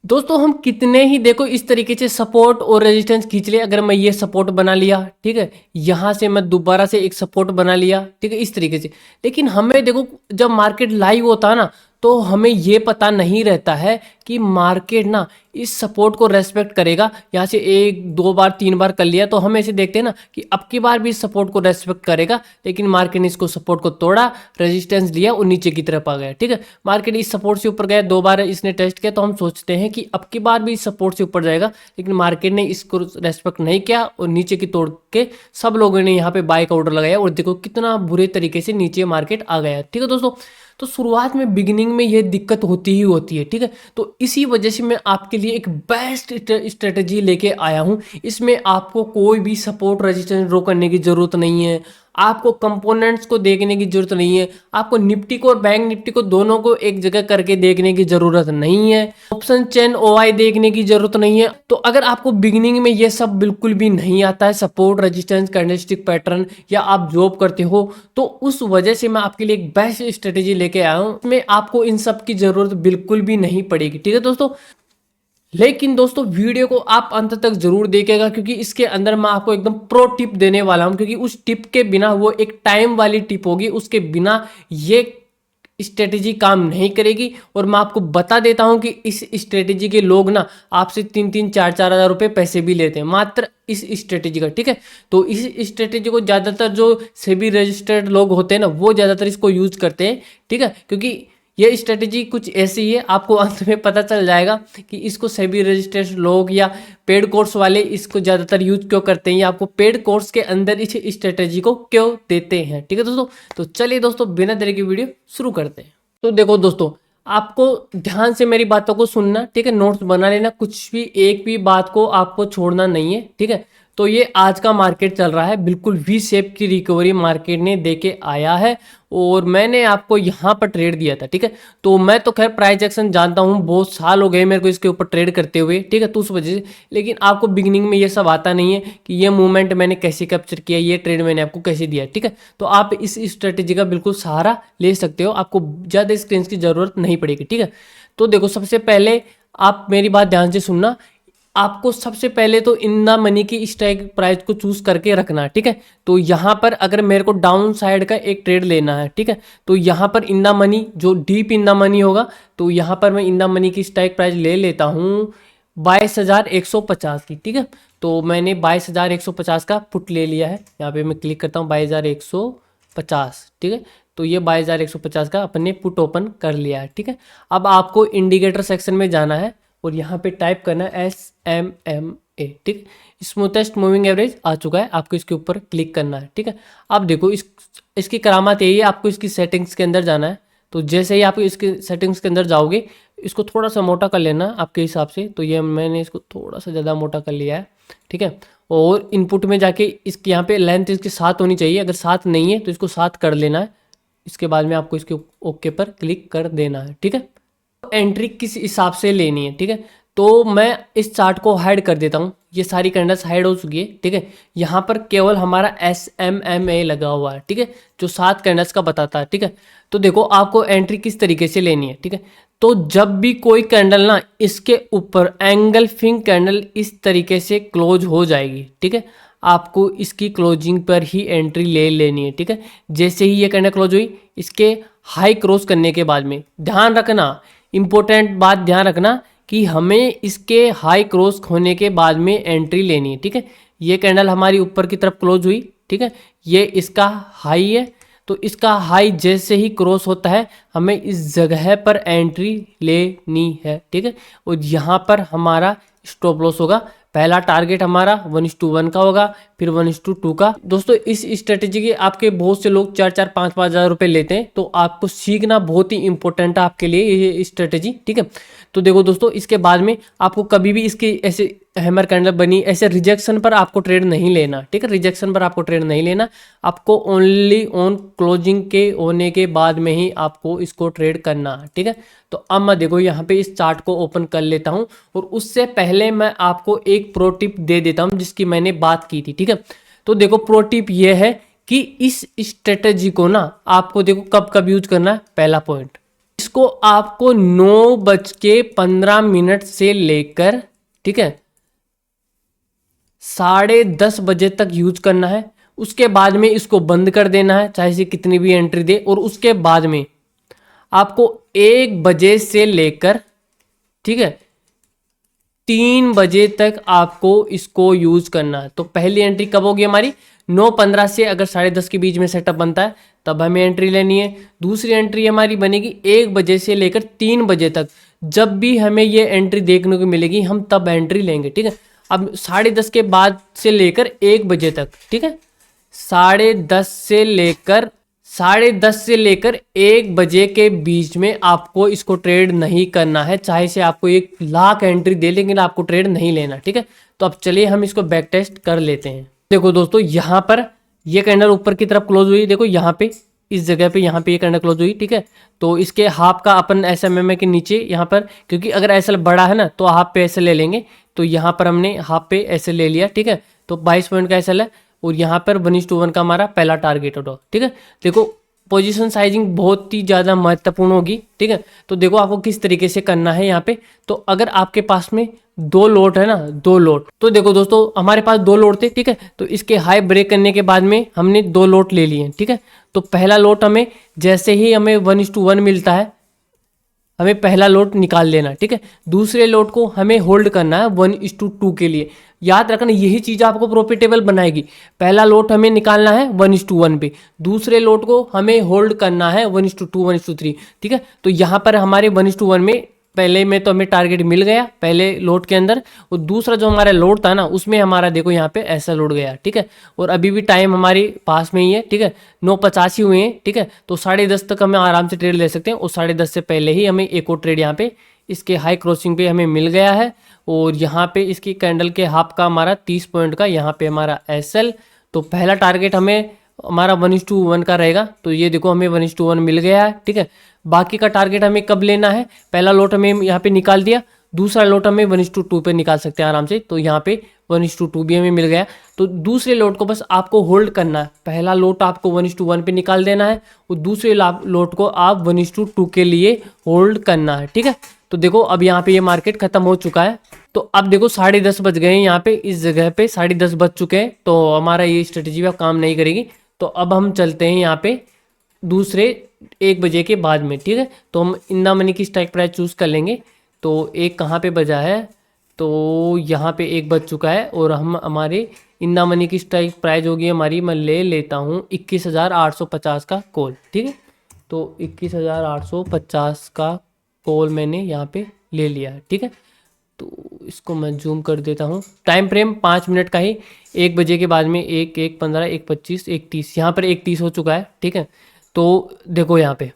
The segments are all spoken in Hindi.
दोस्तों हम कितने ही देखो इस तरीके से सपोर्ट और रेजिस्टेंस खींच ले। अगर मैं ये सपोर्ट बना लिया, ठीक है, यहाँ से मैं दोबारा से एक सपोर्ट बना लिया, ठीक है, इस तरीके से। लेकिन हमें देखो जब मार्केट लाइव होता है ना, तो हमें ये पता नहीं रहता है कि मार्केट ना इस सपोर्ट को रेस्पेक्ट करेगा। यहाँ से एक दो बार तीन बार कर लिया तो हम ऐसे देखते हैं ना कि अब की बार भी इस सपोर्ट को रेस्पेक्ट करेगा, लेकिन मार्केट ने इसको सपोर्ट को तोड़ा, रेजिस्टेंस लिया और नीचे की तरफ आ गया। ठीक है, मार्केट इस सपोर्ट से ऊपर गया, दो बार इसने टेस्ट किया, तो हम सोचते हैं कि अब की बार भी इस सपोर्ट से ऊपर जाएगा, लेकिन मार्केट ने इसको रेस्पेक्ट नहीं किया और नीचे की तोड़ के सब लोगों ने यहाँ पे बाय का ऑर्डर लगाया और देखो कितना बुरे तरीके से नीचे मार्केट आ गया। ठीक है दोस्तों, तो शुरुआत में बिगिनिंग में ये दिक्कत होती ही होती है। ठीक है, तो इसी वजह से मैं आपके लिए एक बेस्ट स्ट्रेटजी लेके आया हूँ। इसमें आपको कोई भी सपोर्ट रेजिस्टेंस ड्रॉ करने की जरूरत नहीं है, आपको कंपोनेंट्स को देखने की जरूरत नहीं है, आपको निफ्टी को और बैंक निफ्टी को दोनों को एक जगह करके देखने की जरूरत नहीं है, ऑप्शन चेन ओआई देखने की जरूरत नहीं है। तो अगर आपको बिगिनिंग में ये सब बिल्कुल भी नहीं आता है, सपोर्ट रेजिस्टेंस कैंडलस्टिक पैटर्न, या आप जॉब करते हो, तो उस वजह से मैं आपके लिए एक बेस्ट स्ट्रेटेजी लेके आया हूँ। इसमें आपको इन सब की जरूरत बिल्कुल भी नहीं पड़ेगी। ठीक है दोस्तों, लेकिन दोस्तों वीडियो को आप अंत तक जरूर देखिएगा, क्योंकि इसके अंदर मैं आपको एकदम प्रो टिप देने वाला हूं। क्योंकि उस टिप के बिना, वो एक टाइम वाली टिप होगी, उसके बिना ये स्ट्रेटेजी काम नहीं करेगी। और मैं आपको बता देता हूं कि इस स्ट्रेटेजी के लोग ना आपसे 3-3, 4-4 हज़ार रुपये पैसे भी लेते हैं मात्र इस स्ट्रेटेजी का। ठीक है, तो इस स्ट्रेटेजी को ज़्यादातर जो सेबी रजिस्टर्ड लोग होते हैं ना, वो ज़्यादातर इसको यूज करते हैं। ठीक है, क्योंकि ये स्ट्रेटेजी कुछ ऐसी है, आपको अंत में पता चल जाएगा कि इसको सेबी रजिस्टर्ड लोग या पेड कोर्स वाले इसको ज़्यादातर यूज क्यों करते हैं, या आपको पेड कोर्स के अंदर इस स्ट्रेटेजी को क्यों देते हैं। ठीक है दोस्तों, तो चलिए दोस्तों बिना देरी की वीडियो शुरू करते हैं। तो देखो दोस्तों, आपको ध्यान से मेरी बातों को सुनना, ठीक है, नोट्स बना लेना, कुछ भी एक भी बात को आपको छोड़ना नहीं है। ठीक है, तो ये आज का मार्केट चल रहा है, बिल्कुल वी शेप की रिकवरी मार्केट ने देके आया है और मैंने आपको यहाँ पर ट्रेड दिया था। ठीक है, तो मैं तो खैर प्राइस एक्शन जानता हूँ, बहुत साल हो गए मेरे को इसके ऊपर ट्रेड करते हुए। ठीक है, तो उस वजह से, लेकिन आपको बिगिनिंग में ये सब आता नहीं है कि ये मूवमेंट मैंने कैसे कैप्चर किया, ये ट्रेड मैंने आपको कैसे दिया। ठीक है, तो आप इस स्ट्रेटेजी का बिल्कुल सहारा ले सकते हो, आपको ज़्यादा स्क्रीन की जरूरत नहीं पड़ेगी। ठीक है, तो देखो सबसे पहले आप मेरी बात ध्यान से सुनना। आपको सबसे पहले तो इन द मनी की स्ट्राइक प्राइस को चूज करके रखना। ठीक है, तो यहाँ पर अगर मेरे को डाउन साइड का एक ट्रेड लेना है, ठीक है, तो यहाँ पर इन द मनी जो डीप इन द मनी होगा, तो यहाँ पर मैं इन द मनी की स्ट्राइक प्राइस ले लेता हूँ 22,150 की। ठीक है, तो मैंने 22,150 का पुट ले लिया है। यहाँ पे मैं क्लिक करता हूँ 22,150। ठीक है, तो ये 22,150 का अपने पुट ओपन कर लिया है। ठीक है, अब आपको इंडिकेटर सेक्शन में जाना है और यहाँ पे टाइप करना है SMMA। ठीक, स्मूथेस्ट मूविंग एवरेज आ चुका है, आपको इसके ऊपर क्लिक करना है। ठीक है, अब देखो इसकी करामात यही है, आपको इसकी सेटिंग्स के अंदर जाना है। तो जैसे ही आप इसके सेटिंग्स के अंदर जाओगे, इसको थोड़ा सा मोटा कर लेना आपके हिसाब से। तो ये मैंने इसको थोड़ा सा ज़्यादा मोटा कर लिया है। ठीक है, और इनपुट में जाके इसके यहाँ पे लेंथ इसके 7 होनी चाहिए, अगर 7 नहीं है तो इसको 7 कर लेना है। इसके बाद में आपको इसके ओके पर क्लिक कर देना है। ठीक है, एंट्री किस हिसाब से लेनी है। ठीक है, तो मैं इस चार्ट को हाइड कर देता हूँ, ये सारी कैंडल्स हाइड हो चुकी है। ठीक है, यहाँ पर केवल हमारा SMMA लगा हुआ है। ठीक है, जो 7 कैंडल्स का बताता है। ठीक है, तो देखो आपको एंट्री किस तरीके से लेनी है। ठीक है, तो जब भी कोई कैंडल ना इसके ऊपर एंगल्फिंग कैंडल इस तरीके से क्लोज हो जाएगी, ठीक है, आपको इसकी क्लोजिंग पर ही एंट्री ले लेनी है। ठीक है, जैसे ही ये कैंडल क्लोज हुई, इसके हाई क्रॉस करने के बाद में ध्यान रखना, इंपॉर्टेंट बात ध्यान रखना कि हमें इसके हाई क्रॉस होने के बाद में एंट्री लेनी है। ठीक है, ये कैंडल हमारी ऊपर की तरफ क्लोज हुई। ठीक है, ये इसका हाई है, तो इसका हाई जैसे ही क्रॉस होता है हमें इस जगह पर एंट्री लेनी है। ठीक है, और यहाँ पर हमारा स्टॉप लॉस होगा। पहला टारगेट हमारा 1:1 का होगा, फिर 1:2 का। दोस्तों इस स्ट्रेटेजी के आपके बहुत से लोग 4-4, 5-5 हज़ार रुपये लेते हैं, तो आपको सीखना बहुत ही इंपॉर्टेंट है आपके लिए ये स्ट्रेटेजी। ठीक है, तो देखो दोस्तों, इसके बाद में आपको कभी भी इसकी ऐसे हैमर कैंडल बनी ऐसे रिजेक्शन पर आपको ट्रेड नहीं लेना। ठीक है, रिजेक्शन पर आपको ट्रेड नहीं लेना, आपको ओनली ऑन क्लोजिंग के होने के बाद में ही आपको इसको ट्रेड करना है। ठीक है, तो अब मैं देखो यहाँ पे इस चार्ट को ओपन कर लेता हूँ और उससे पहले मैं आपको एक प्रो टिप दे देता हूँ जिसकी मैंने बात की थी। ठीक है, तो देखो प्रो टिप ये है कि इस स्ट्रेटेजी को ना आपको देखो कब कब यूज करना है। पहला पॉइंट, इसको आपको 9:15 से लेकर, ठीक है, 10:30 तक यूज करना है। उसके बाद में इसको बंद कर देना है, चाहे से कितनी भी एंट्री दे। और उसके बाद में आपको 1 बजे से लेकर, ठीक है, 3 बजे तक आपको इसको यूज करना है। तो पहली एंट्री कब होगी हमारी? 9:15 से, अगर 10:30 के बीच में सेटअप बनता है तब हमें एंट्री लेनी है। दूसरी एंट्री हमारी बनेगी 1 बजे से लेकर 3 बजे तक। जब भी हमें ये एंट्री देखने को मिलेगी हम तब एंट्री लेंगे, ठीक है। अब 10:30 के बाद से लेकर 1 बजे तक, ठीक है, 10:30 से लेकर 1 बजे के बीच में आपको इसको ट्रेड नहीं करना है। चाहे से आपको 1,00,000 एंट्री दे, लेकिन आपको ट्रेड नहीं लेना, ठीक है। तो अब चलिए हम इसको बैक टेस्ट कर लेते हैं। देखो दोस्तों, यहाँ पर ये कैंडल ऊपर की तरफ क्लोज हुई, देखो यहाँ पे इस जगह पे, यहाँ पे ये कैंडल क्लोज हुई, ठीक है। तो इसके हाफ का अपन SMMA के नीचे यहाँ पर, क्योंकि अगर ऐसा बड़ा है ना तो हाफ पे ऐसे ले लेंगे। तो यहाँ पर हमने हाफ पे ऐसे ले लिया, ठीक है। तो 22 पॉइंट का SL है और यहाँ पर 1:1 का हमारा पहला टारगेट होगा, ठीक है। देखो पोजीशन साइजिंग बहुत ही ज़्यादा महत्वपूर्ण होगी, ठीक है। तो देखो आपको किस तरीके से करना है यहाँ पे। तो अगर आपके पास में 2 लोट है ना, 2 लोट, तो देखो दोस्तों हमारे पास 2 लोट थे, ठीक है। तो इसके हाई ब्रेक करने के बाद में हमने 2 लोट ले लिए, ठीक है। तो पहला लोट हमें जैसे ही हमें 1:1 मिलता है, हमें पहला लोट निकाल लेना, ठीक है। दूसरे लोट को हमें होल्ड करना है 1:2 के लिए। याद रखना यही चीज़ आपको प्रॉफिटेबल बनाएगी। पहला लोट हमें निकालना है 1:1 पे, दूसरे लोट को हमें होल्ड करना है 1:2, 1:3, ठीक है। तो यहाँ पर हमारे 1:1 में पहले में तो हमें टारगेट मिल गया पहले लोट के अंदर, और दूसरा जो हमारा लोट था ना उसमें हमारा देखो यहाँ पे ऐसा लोड गया, ठीक है। और अभी भी टाइम हमारे पास में ही है, ठीक है, 9:85 हुए हैं, ठीक है। तो 10:30 तक हमें आराम से ट्रेड ले सकते हैं, और 10:30 से पहले ही हमें एक और ट्रेड यहाँ पे इसके हाई क्रॉसिंग पे हमें मिल गया है। और यहाँ पे इसकी कैंडल के हाफ का हमारा 30 पॉइंट का यहाँ पे हमारा SL। तो पहला टारगेट हमें हमारा 1:1 का रहेगा। तो ये देखो हमें 1:1 मिल गया है, ठीक है। बाकी का टारगेट हमें कब लेना है? पहला लोट हमें यहाँ पे निकाल दिया, दूसरा लोट हमें 1:2 पे निकाल सकते हैं आराम से। तो यहाँ पे 1:2 भी हमें मिल गया। तो दूसरे लोट को बस आपको होल्ड करना है। पहला लोट आपको 1:1 पे निकाल देना है, और दूसरे लोट को आप 1:2 के लिए होल्ड करना है, ठीक है। तो देखो अब यहाँ पे ये मार्केट खत्म हो चुका है। तो अब देखो 10:30 बज गए हैं, यहाँ पे इस जगह पे 10:30 बज चुके हैं। तो हमारा ये स्ट्रेटेजी अब काम नहीं करेगी। तो अब हम चलते हैं यहाँ पे दूसरे 1 बजे के बाद में, ठीक है। तो हम इन द मनी की स्ट्राइक प्राइस चूज़ कर लेंगे। तो एक कहाँ पे बजा है? तो यहाँ पे 1 बज चुका है, और हम हमारे इन द मनी की स्ट्राइक प्राइस होगी हमारी, मैं ले लेता हूँ 21,850 का कॉल, ठीक है। तो 21,850 का कॉल मैंने यहाँ पे ले लिया है, ठीक है। तो इसको मैं जूम कर देता हूँ। टाइम फ्रेम 5 मिनट का ही, 1 बजे के बाद में 1:15, 1:25, 1:30, यहाँ पर 1:30 हो चुका है, ठीक है। तो देखो यहाँ पे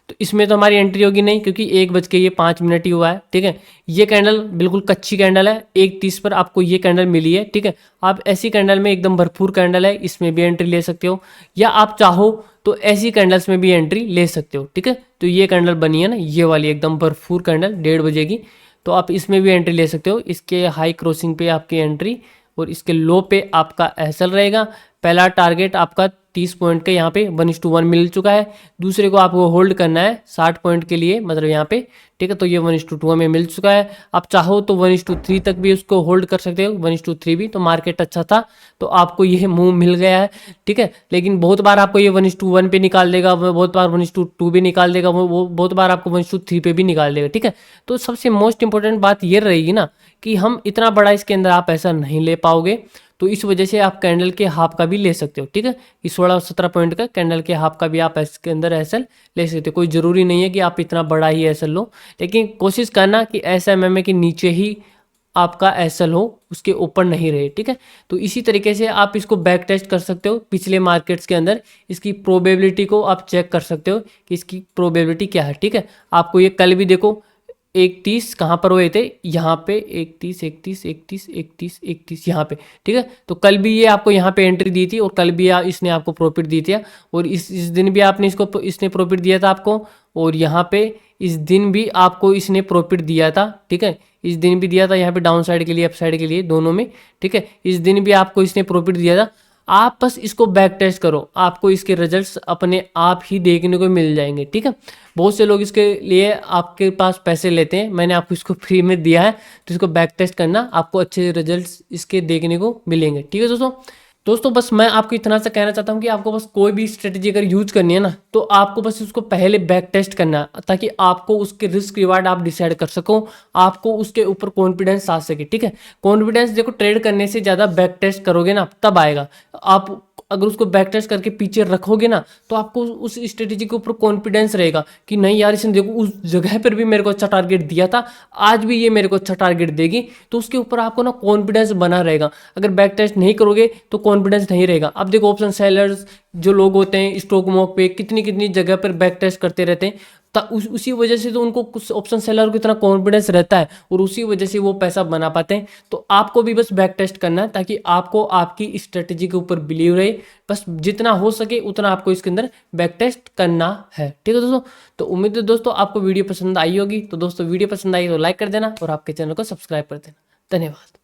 तो इसमें तो हमारी एंट्री होगी नहीं, क्योंकि 1:05 ही हुआ है, ठीक है। ये कैंडल बिल्कुल कच्ची कैंडल है, 1:30 पर आपको ये कैंडल मिली है, ठीक है। आप ऐसी कैंडल में, एकदम भरपूर कैंडल है, इसमें भी एंट्री ले सकते हो, या आप चाहो तो ऐसी कैंडल्स में भी एंट्री ले सकते हो, ठीक है। तो ये कैंडल बनी है ना, ये वाली एकदम भरपूर कैंडल 1:30 बजे की, तो आप इसमें भी एंट्री ले सकते हो। इसके हाई क्रॉसिंग पे आपकी एंट्री, और इसके लो पे आपका SL रहेगा। पहला टारगेट आपका 30 पॉइंट का यहाँ पे 1:1 मिल चुका है। दूसरे को आपको होल्ड करना है 60 पॉइंट के लिए, मतलब यहाँ पे, ठीक है। तो ये 1:2 हमें मिल चुका है। आप चाहो तो 1:3 तक भी उसको होल्ड कर सकते हो, 1:3 भी। तो मार्केट अच्छा था तो आपको ये मूव मिल गया है, ठीक है। लेकिन बहुत बार आपको ये 1:1 पे निकाल देगा, बहुत बार 1:2 भी निकाल देगा, वो बहुत बार आपको 1:3 पे भी निकाल देगा, ठीक है। तो सबसे मोस्ट इंपॉर्टेंट बात ये रहेगी ना कि हम इतना बड़ा इसके अंदर आप ऐसा नहीं ले पाओगे। तो इस वजह से आप कैंडल के हाफ का भी ले सकते हो, ठीक है। कि 16-17 पॉइंट का कैंडल के हाफ का भी आप इसके अंदर SL ले सकते हो। कोई ज़रूरी नहीं है कि आप इतना बड़ा ही SL लो, लेकिन कोशिश करना कि SMMA के नीचे ही आपका SL हो, उसके ऊपर नहीं रहे, ठीक है। तो इसी तरीके से आप इसको बैक टेस्ट कर सकते हो पिछले मार्केट्स के अंदर। इसकी प्रोबेबिलिटी को आप चेक कर सकते हो कि इसकी प्रोबेबिलिटी क्या है, ठीक है। आपको ये कल भी देखो 1:30 कहाँ पर हुए थे? यहाँ पे 1:30, 1:30, 1:30, 1:30, 1:30 यहाँ पे, ठीक है। तो कल भी ये आपको यहाँ पे एंट्री दी थी, और कल भी इसने आपको प्रॉफिट दी थी, और इस दिन भी आपने इसने प्रॉफिट दिया था आपको, और यहाँ पे इस दिन भी आपको इसने प्रॉफिट दिया था, ठीक है। इस दिन भी दिया था यहाँ पे डाउन साइड के लिए, अप साइड के लिए, दोनों में, ठीक है। इस दिन भी आपको इसने प्रॉफिट दिया था। आप बस इसको बैक टेस्ट करो, आपको इसके रिजल्ट्स अपने आप ही देखने को मिल जाएंगे, ठीक है। बहुत से लोग इसके लिए आपके पास पैसे लेते हैं, मैंने आपको इसको फ्री में दिया है, तो इसको बैक टेस्ट करना, आपको अच्छे रिजल्ट्स इसके देखने को मिलेंगे, ठीक है दोस्तों बस मैं आपको इतना सा कहना चाहता हूँ कि आपको बस कोई भी स्ट्रेटेजी अगर यूज करनी है ना, तो आपको बस उसको पहले बैक टेस्ट करना है, ताकि आपको उसके रिस्क रिवार्ड आप डिसाइड कर सको, आपको उसके ऊपर कॉन्फिडेंस आ सके, ठीक है। कॉन्फिडेंस देखो ट्रेड करने से ज़्यादा बैक टेस्ट करोगे ना तब आएगा। आप अगर उसको बैक टेस्ट करके पीछे रखोगे ना, तो आपको उस स्ट्रेटेजी के ऊपर कॉन्फिडेंस रहेगा कि नहीं यार, इसने देखो उस जगह पर भी मेरे को अच्छा टारगेट दिया था, आज भी ये मेरे को अच्छा टारगेट देगी, तो उसके ऊपर आपको ना कॉन्फिडेंस बना रहेगा। अगर बैक टेस्ट नहीं करोगे तो कॉन्फिडेंस नहीं रहेगा। अब देखो ऑप्शन सेलर्स जो लोग होते हैं स्टॉक मॉक पे कितनी कितनी जगह पर बैक टेस्ट करते रहते हैं, उसी वजह से तो उनको कुछ ऑप्शन सेलर को इतना कॉन्फिडेंस रहता है, और उसी वजह से वो पैसा बना पाते हैं। तो आपको भी बस बैक टेस्ट करना है, ताकि आपको आपकी स्ट्रेटेजी के ऊपर बिलीव रहे। बस जितना हो सके उतना आपको इसके अंदर बैक टेस्ट करना है, ठीक है दोस्तों। तो उम्मीद है दोस्तों आपको वीडियो पसंद आई होगी। तो दोस्तों वीडियो पसंद आई तो लाइक कर देना और आपके चैनल को सब्सक्राइब कर देना। धन्यवाद।